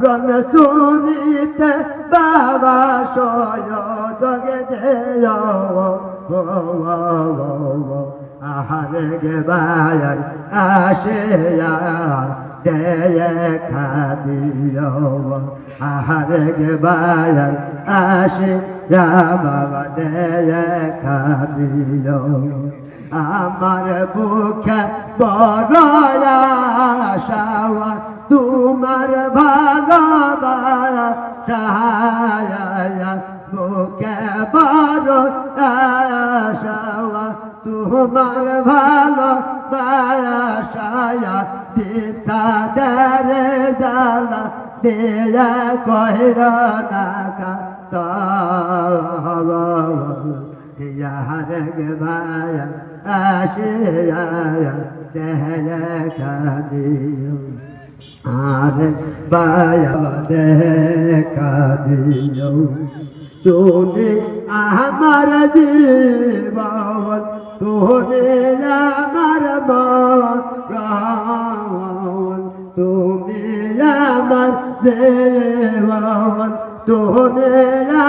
রণ শুনিতে বাবা সয়দগে আহারে গে বায়ার আসে দেখা দিও আহারে গে বায়ার আসে বাবা দেখা দিও আমার বুকে বড় আশা তোমার ভালোবাসা বুকে বড় আশা তোমার ভালোবাসা দিশাদের জালা দেয়া কহির নাকা यार गवाया आशिया দেখা দিও আর বায়া দেখা দিও তুমি আমার জীবন তুমি আমার মরণ তুমি আমার জীবন তুমি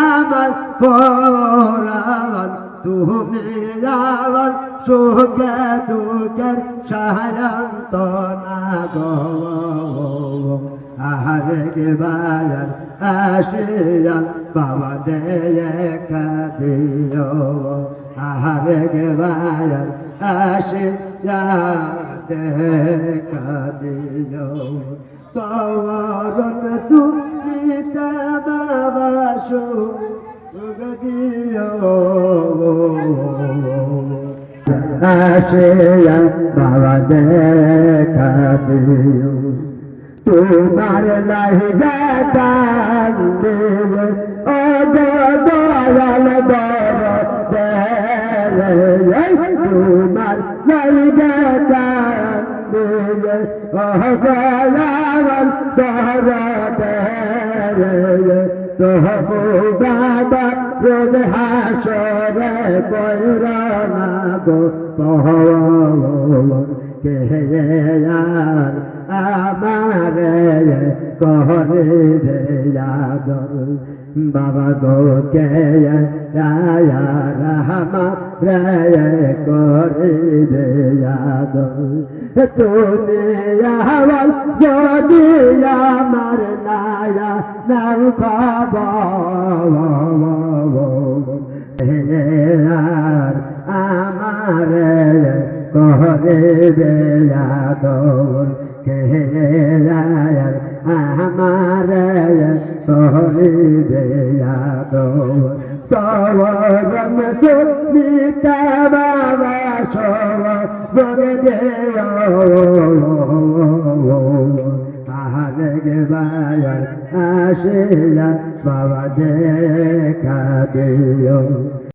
আমার পরাণ তুমি আমার সুখে দুঃখের সায়ন্তনা গো আহারে গে বায়ার আসিয়া বাবা দেখা দিও আহারে গে বায়ার আসিয়া দেখা দিও সরণ সুনিতে বাবা সুখ দিও আসিয়া বাবা দেখা দিও তোমার লাহিগা কান্দে ও দয়াল তোমার লাহিগা কান্দে ও দয়াল তহবু বাবা রোজ হাসরে কইরানা গো কে আর আমারে করিবে আদর বাবা গো কে আমারে করিবে আদর তুমি আওয়াল যদি আমার নায়া নাম পাবো আর আমারে করিবে আদর কে আর আমারে করিবে আদর সবরম সুনিতে বাবা সবর আহারে গে বায়ার আসিয়া বাবা দেখা দিও।